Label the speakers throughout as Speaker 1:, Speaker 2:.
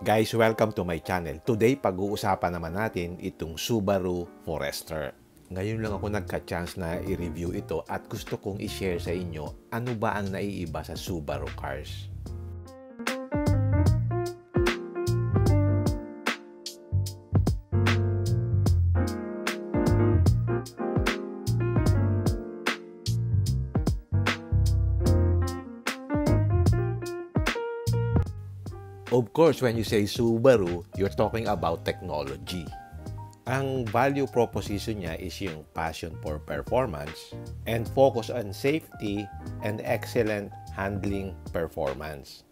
Speaker 1: Guys, welcome to my channel. Today, pag-uusapan naman natin itong Subaru Forester. Ngayon lang ako nagka-chance na i-review ito at gusto kong i-share sa inyo ano ba ang naiiba sa Subaru cars. Of course, when you say Subaru, you're talking about technology. Ang value proposition niya is yung passion for performance and focus on safety and excellent handling performance.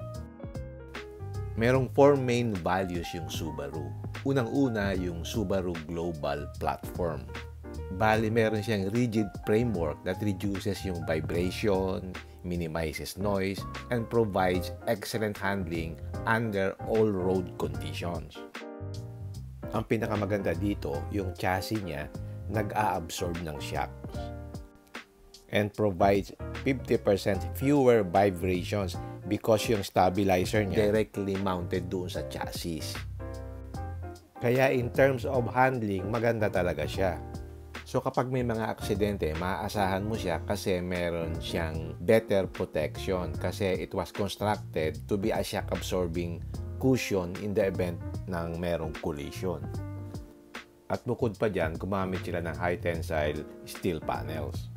Speaker 1: Merong 4 main values yung Subaru. Unang-una, yung Subaru Global Platform. Bali, meron siyang rigid framework that reduces yung vibration, minimizes noise, and provides excellent handling under all road conditions. Ang pinakamaganda dito, yung chassis niya nag-a-absorb ng shocks and provides 50% fewer vibrations because yung stabilizer niya directly mounted doon sa chassis. Kaya in terms of handling, maganda talaga siya. So kapag may mga aksidente, maaasahan mo siya kasi meron siyang better protection kasi it was constructed to be a shock-absorbing cushion in the event ng merong collision. At bukod pa dyan, gumamit sila ng high-tensile steel panels.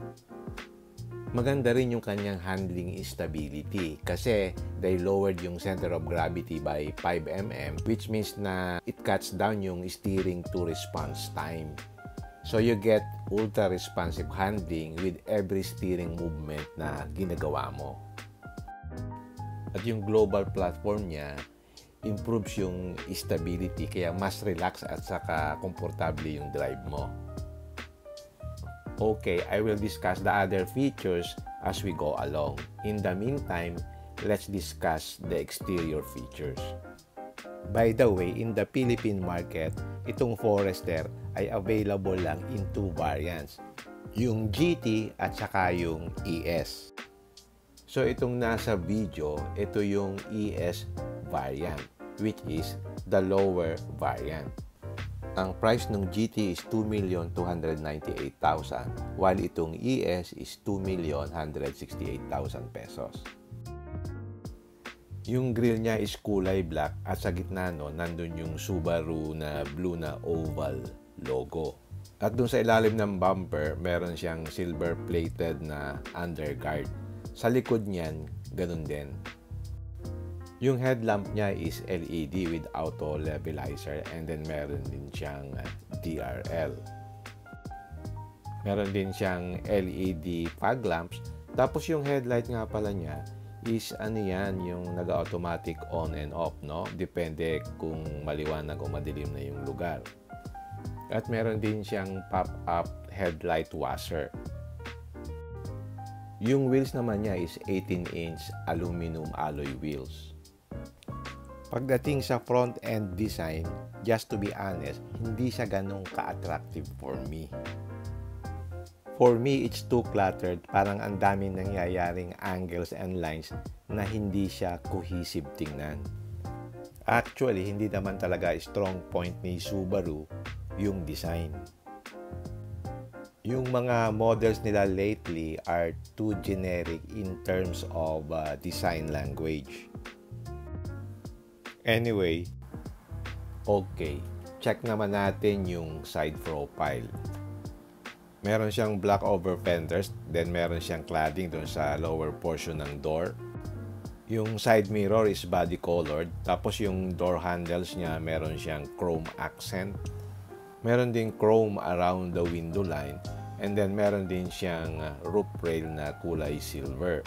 Speaker 1: Maganda rin yung kanyang handling stability kasi they lowered yung center of gravity by 5 mm which means na it cuts down yung steering to response time. So you get ultra-responsive handling with every steering movement na ginagawa mo. At yung global platform niya improves yung stability kaya mas relax at saka komportable yung drive mo. Okay, I will discuss the other features as we go along. In the meantime, let's discuss the exterior features. By the way, in the Philippine market, itong Forester ay available lang in 2 variants. Yung GT at saka yung ES. So itong nasa video, ito yung ES variant, which is the lower variant. Ang price ng GT is 2,298,000, while itong ES is 2,168,000 pesos. Yung grill niya is kulay black at sa gitna nandun yung Subaru na blue na oval logo. At dun sa ilalim ng bumper, meron siyang silver-plated na underguard. Sa likod niyan, ganun din. Yung headlamp niya is LED with auto levelizer and then meron din siyang DRL. Meron din siyang LED fog lamps. Tapos yung headlight nga pala niya is yung nag-automatic on and off, no? Depende kung maliwanag o madilim na yung lugar. At meron din siyang pop-up headlight washer. Yung wheels naman niya is 18-inch aluminum alloy wheels. Pagdating sa front-end design, just to be honest, hindi siya ganun ka-attractive for me. For me, it's too cluttered. Parang ang daming nangyayaring angles and lines na hindi siya cohesive tingnan. Actually, hindi naman talaga strong point ni Subaru yung design. Yung mga models nila lately are too generic in terms of design language. Anyway, okay, check naman natin yung side profile. Meron siyang black over fenders, then meron siyang cladding doon sa lower portion ng door. Yung side mirror is body colored, tapos yung door handles niya meron siyang chrome accent. Meron din chrome around the window line, and then meron din siyang roof rail na kulay silver.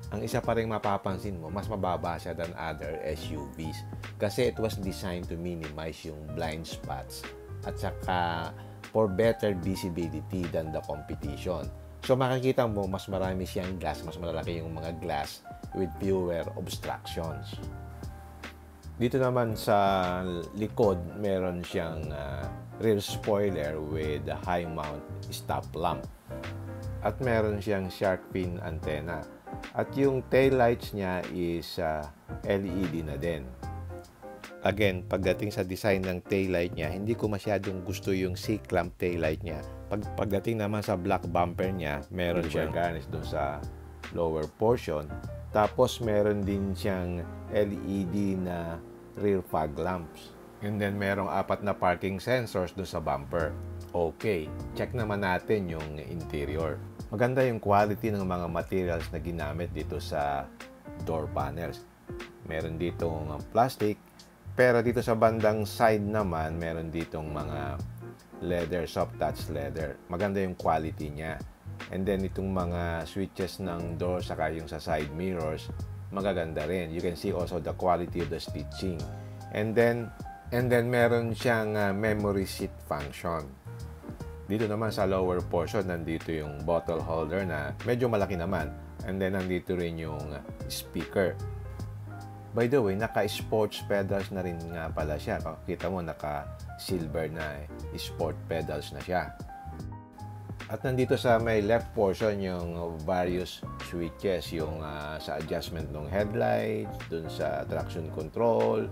Speaker 1: Ang isa pa rin mapapansin mo, mas mababa siya than other SUVs kasi it was designed to minimize yung blind spots at saka for better visibility than the competition. So makikita mo, mas marami siyang glass, mas malalaki yung mga glass with fewer obstructions. Dito naman sa likod, meron siyang rear spoiler with high mount stop lamp. At meron siyang shark fin antenna. At yung tail lights niya is LED na din. Again, pagdating sa design ng taillight niya, hindi ko masyadong gusto yung C-clamp taillight niya. Pagdating naman sa black bumper niya, meron siyang garnish doon sa lower portion. Tapos meron din siyang LED na rear fog lamps. And then merong 4 na parking sensors doon sa bumper. Okay, check naman natin yung interior. Maganda yung quality ng mga materials na ginamit dito sa door panels. Meron ditong plastic, pero dito sa bandang side naman, meron ditong mga leather, soft touch leather. Maganda yung quality niya. And then itong mga switches ng door saka yung sa side mirrors, magaganda rin. You can see also the quality of the stitching. And then meron siyang memory seat function. Dito naman sa lower portion, nandito yung bottle holder na medyo malaki naman. And then nandito rin yung speaker. By the way, naka-sports pedals na rin nga pala siya. Kita mo, naka-silver na sport pedals na siya. At nandito sa may left portion yung various switches, yung sa adjustment ng headlights, dun sa traction control,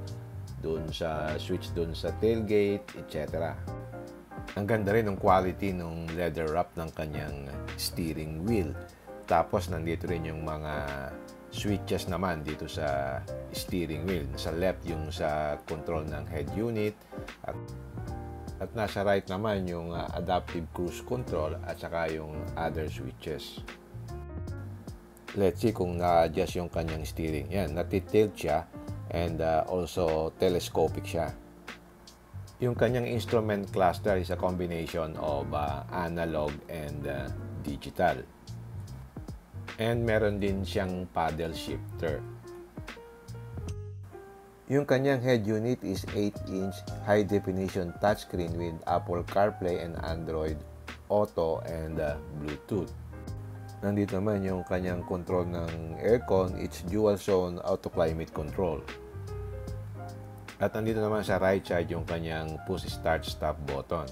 Speaker 1: dun sa switch dun sa tailgate, etc. Ang ganda rin ng quality ng leather wrap ng kanyang steering wheel. Tapos nandito rin yung mga switches naman dito sa steering wheel. Sa left yung sa control ng head unit at nasa right naman yung adaptive cruise control at saka yung other switches. Let's see kung na-adjust yung kanyang steering. Yan, natitilt siya and also telescopic siya. Yung kanyang instrument cluster is a combination of analog and digital. And meron din siyang paddle shifter. Yung kanyang head unit is 8-inch high-definition touchscreen with Apple CarPlay and Android Auto and Bluetooth. Nandito naman yung kanyang control ng aircon, it's dual zone auto climate control. At nandito naman sa right side yung kanyang push start stop button.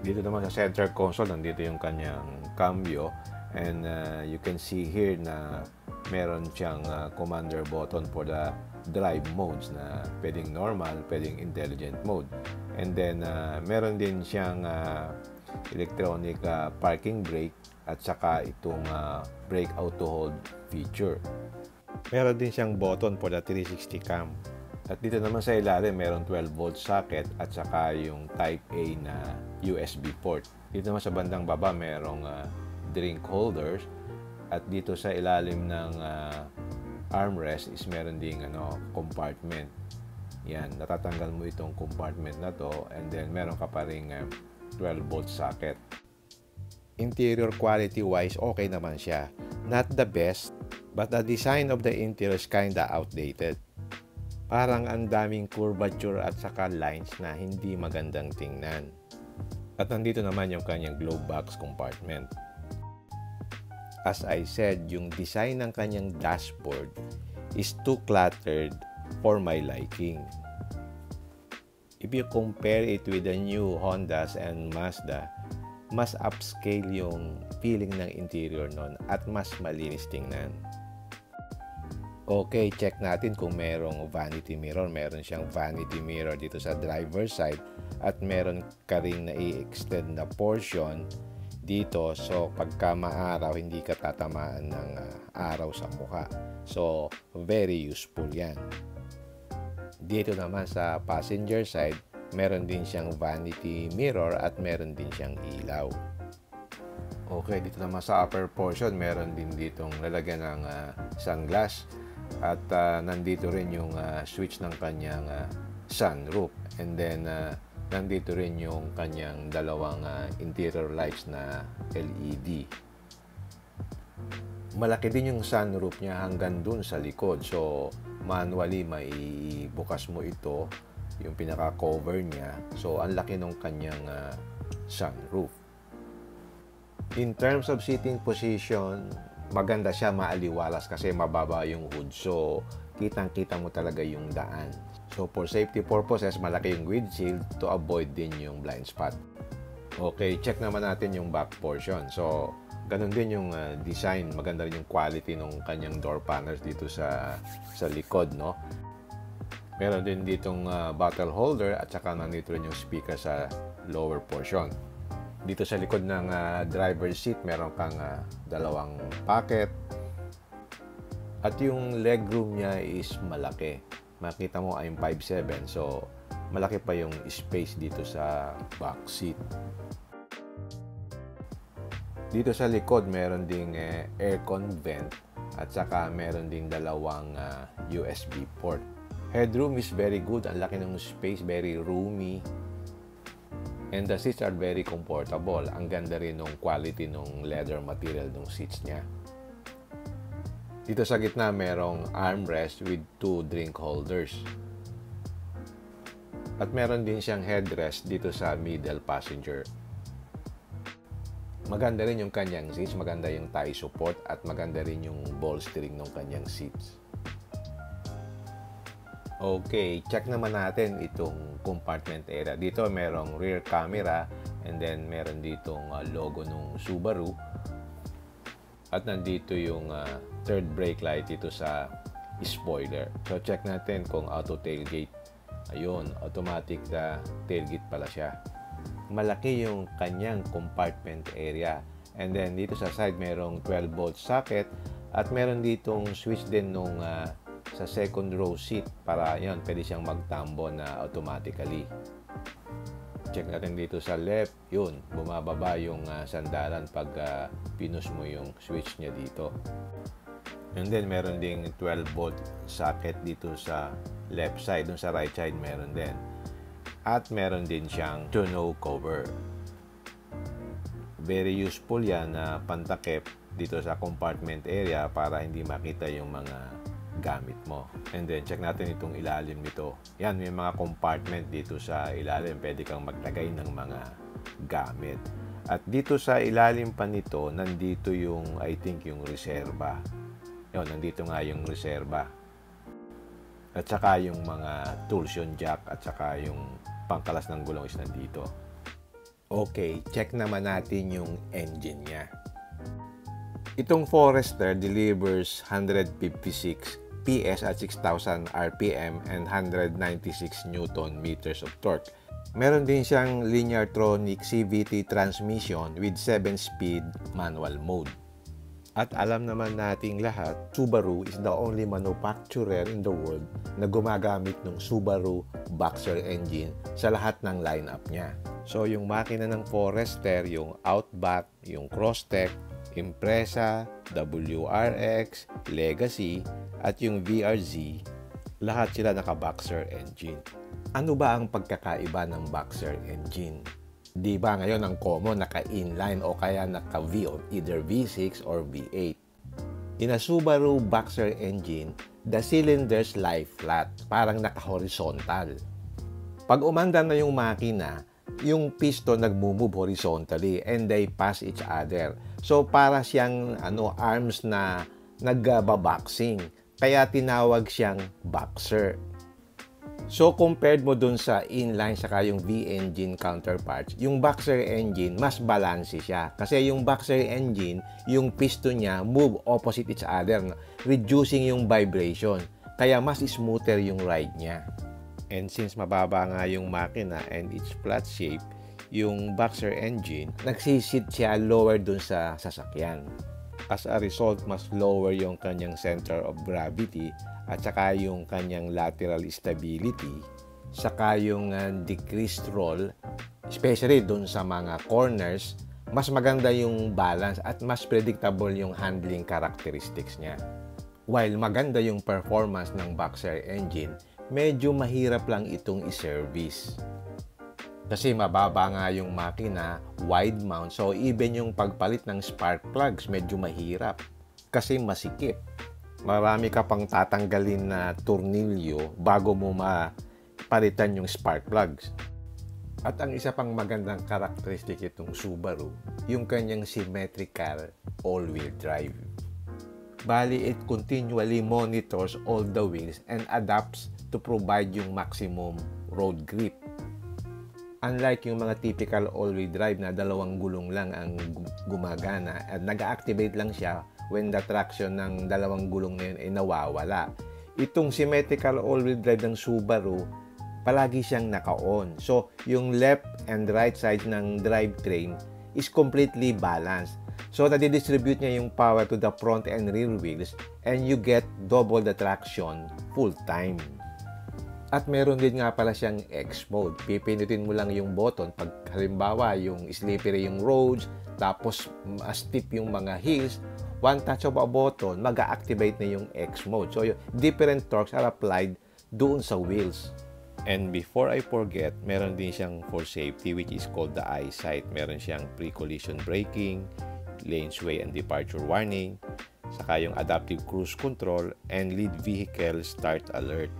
Speaker 1: Dito naman sa center console, nandito yung kanyang cambio. And you can see here na meron siyang commander button for the drive modes na pwedeng normal, pwedeng intelligent mode. And then meron din siyang electronic parking brake at saka itong brake auto hold feature. Meron din siyang button for the 360 cam. At dito naman sa ilalim, meron 12 volt socket at saka yung type A na USB port. Dito naman sa bandang baba, merong drink holders at dito sa ilalim ng armrest is meron ding compartment. Yan, natatanggal mo itong compartment na to and then meron ka pa ring 12 volt socket. Interior quality wise, okay naman siya. Not the best, but the design of the interior is kinda outdated. Parang ang daming curvature at saka lines na hindi magandang tingnan. At nandito naman yung kanyang glove box compartment. As I said, yung design ng kanyang dashboard is too cluttered for my liking. If you compare it with the new Hondas and Mazda, mas upscale yung feeling ng interior nun at mas malinis tingnan. Okay, check natin kung merong vanity mirror. Meron siyang vanity mirror dito sa driver's side at meron ka rin na i-extend na portion dito, so pagka maaraw hindi ka tatamaan ng araw sa mukha. So very useful yan. Dito naman sa passenger side, meron din siyang vanity mirror at meron din siyang ilaw. Okay, dito naman sa upper portion, meron din ditong lalagyan ng sunglass at nandito rin yung switch ng kanyang sunroof. And then nandito rin yung kanyang dalawang interior lights na LED. Malaki din yung sunroof niya hanggang dun sa likod. So, manually may bukas mo ito, yung pinaka-cover niya. So, ang laki ng kanyang sunroof. In terms of seating position, maganda siya, maaliwalas kasi mababa yung hood. So, kitang-kita mo talaga yung daan. So, for safety purposes, malaki yung windshield to avoid din yung blind spot. Okay, check naman natin yung back portion. So, ganun din yung design. Maganda rin yung quality ng kanyang door panels dito sa likod, no? Meron din ditong bottle holder at saka nandito rin yung speaker sa lower portion. Dito sa likod ng driver's seat, meron kang dalawang pocket. At yung legroom niya is malaki. Makita mo I'm 5'7", so malaki pa yung space dito sa back seat. Dito sa likod, meron ding aircon vent at saka meron ding dalawang USB port. Headroom is very good. Ang laki ng space, very roomy. And the seats are very comfortable. Ang ganda rin ng quality ng leather material ng seats niya. Dito sa gitna, merong armrest with 2 drink holders. At meron din siyang headrest dito sa middle passenger. Maganda rin yung kanyang seats, maganda yung thigh support, at maganda rin yung bolstering ng kanyang seats. Okay, check naman natin itong compartment area. Dito merong rear camera and then meron ditong logo ng Subaru. At nandito yung third brake light dito sa spoiler. So check natin kung auto tailgate. Ayun, automatic na tailgate pala siya. Malaki yung kanyang compartment area. And then dito sa side merong 12-volt socket at meron ditong switch din nung sa second row seat para yun, pwede siyang magtambo na automatically. Check natin dito sa left, yun, bumababa yung sandalan pag pinus mo yung switch niya dito. And then meron ding 12-volt socket dito sa left side, dun sa right side meron din. At meron din siyang tonneau cover. Very useful yan na pantakip dito sa compartment area para hindi makita yung mga gamit mo. And then check natin itong ilalim nito. Yan, may mga compartment dito sa ilalim. Pwede kang maglagay ng mga gamit. At dito sa ilalim pa nito, nandito yung, I think, yung reserba. Yun, nandito nga yung reserba. At saka yung mga tools, yung jack, at saka yung pangkalas ng gulong is nandito. Okay, check naman natin yung engine niya. Itong Forester delivers 156 PS at 6,000 RPM and 196 Newton meters of torque. Meron din siyang Lineartronic CVT transmission with 7-speed manual mode. At alam naman nating lahat, Subaru is the only manufacturer in the world na gumagamit ng Subaru Boxer engine sa lahat ng lineup niya. So yung makina ng Forester, yung Outback, yung Crosstrek, Impreza, WRX, Legacy, at yung VRZ, lahat sila naka-Boxer engine. Ano ba ang pagkakaiba ng Boxer engine? Di ba ngayon ang common naka-inline o kaya naka-V or either V6 or V8? In a Subaru Boxer engine, the cylinders lie flat, parang naka-horizontal. Pag umanda na yung makina, yung piston nagmo-move horizontally and they pass each other. So para siyang arms na nagbaboxing. Kaya tinawag siyang boxer. So compared mo dun sa inline saka yung V-engine counterparts, yung boxer engine mas balance siya. Kasi yung boxer engine, yung piston niya move opposite each other, reducing yung vibration. Kaya mas smoother yung ride niya. And since mababa nga yung makina and it's flat shape, yung boxer engine, nagsisit siya lower dun sa sasakyan. As a result, mas lower yung kanyang center of gravity at saka yung kanyang lateral stability, saka yung decreased roll, especially dun sa mga corners, mas maganda yung balance at mas predictable yung handling characteristics niya. While maganda yung performance ng boxer engine, medyo mahirap lang itong i-service. Kasi mababa nga yung makina, wide mount, so even yung pagpalit ng spark plugs medyo mahirap kasi masikip. Marami ka pang tatanggalin na tornilyo bago mo mapalitan yung spark plugs. At ang isa pang magandang karakteristik itong Subaru, yung kanyang symmetrical all-wheel drive. Bali, it continually monitors all the wheels and adapts to provide yung maximum road grip. Unlike yung mga typical all-wheel drive na dalawang gulong lang ang gumagana at nag-activate lang siya when the traction ng dalawang gulong na yun ay nawawala. Itong symmetrical all-wheel drive ng Subaru, palagi siyang naka-on. So, yung left and right side ng drivetrain is completely balanced. So, nadidistribute niya yung power to the front and rear wheels and you get double the traction full time. At meron din nga pala siyang X mode. Pipindutin mo lang yung button pag halimbawa yung slippery yung roads, tapos steep yung mga hills, one touch of a button, mag-activate na yung X mode. So, yung different torques are applied doon sa wheels. And before I forget, meron din siyang for safety which is called the EyeSight. Meron siyang pre-collision braking, lane sway and departure warning, saka yung adaptive cruise control and lead vehicle start alert.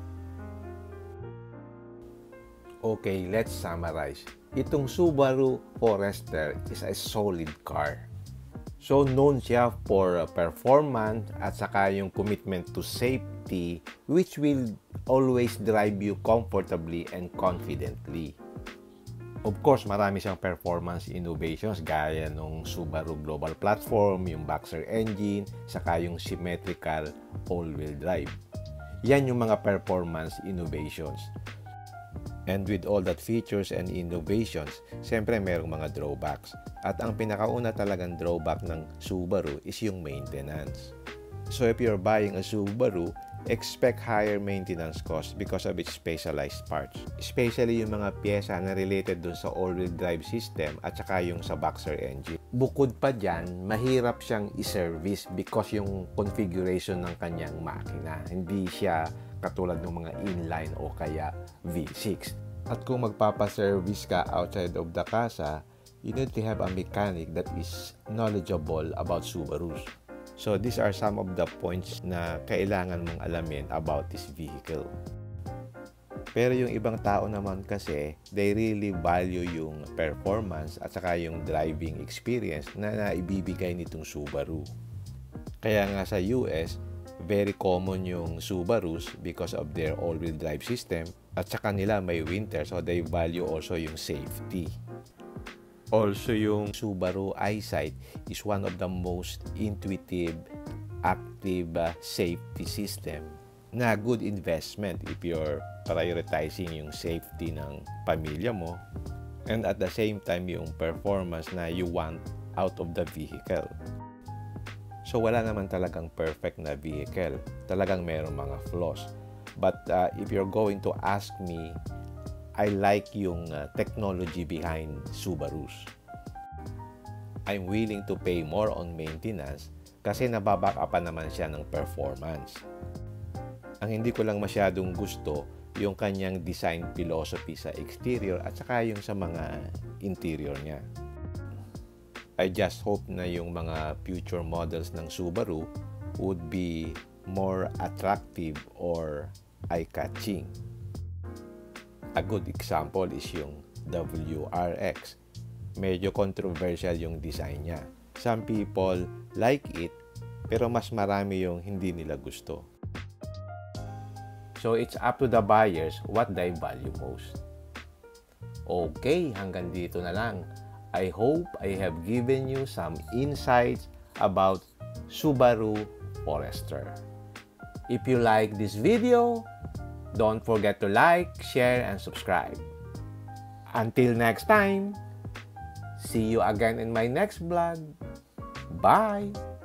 Speaker 1: Okay, let's summarize. Itong Subaru Forester is a solid car. So, known siya for performance at saka yung commitment to safety which will always drive you comfortably and confidently. Of course, marami siyang performance innovations gaya nung Subaru Global Platform, yung Boxer engine, saka yung symmetrical all-wheel drive. Yan yung mga performance innovations. And with all that features and innovations, siyempre merong mga drawbacks. At ang pinakauna talagang drawback ng Subaru is yung maintenance. So if you're buying a Subaru, expect higher maintenance costs because of its specialized parts. Especially yung mga pyesa na related dun sa all-wheel drive system at saka yung sa Boxer engine. Bukod pa dyan, mahirap siyang i-service because yung configuration ng kanyang makina. Hindi siya katulad ng mga inline o kaya V6. At kung magpapaservice ka outside of the casa, you need to have a mechanic that is knowledgeable about Subarus. So these are some of the points na kailangan mong alamin about this vehicle. Pero yung ibang tao naman kasi, they really value yung performance at saka yung driving experience na naibibigay nitong Subaru. Kaya nga sa US, very common yung Subarus because of their all-wheel drive system at saka nila may winter so they value also yung safety. Also, yung Subaru EyeSight is one of the most intuitive, active safety system na good investment if you're prioritizing yung safety ng pamilya mo and at the same time yung performance na you want out of the vehicle. So, wala naman talagang perfect na vehicle. Talagang merong mga flaws. But if you're going to ask me, I like yung technology behind Subarus. I'm willing to pay more on maintenance kasi nababack up naman siya ng performance. Ang hindi ko lang masyadong gusto yung kanyang design philosophy sa exterior at saka yung sa mga interior niya. I just hope na yung mga future models ng Subaru would be more attractive or eye-catching. A good example is yung WRX. Medyo controversial yung design niya. Some people like it, pero mas marami yung hindi nila gusto. So it's up to the buyers what they value most. Okay, hanggang dito na lang. I hope I have given you some insights about Subaru Forester. If you like this video, don't forget to like, share, and subscribe. Until next time, see you again in my next vlog. Bye!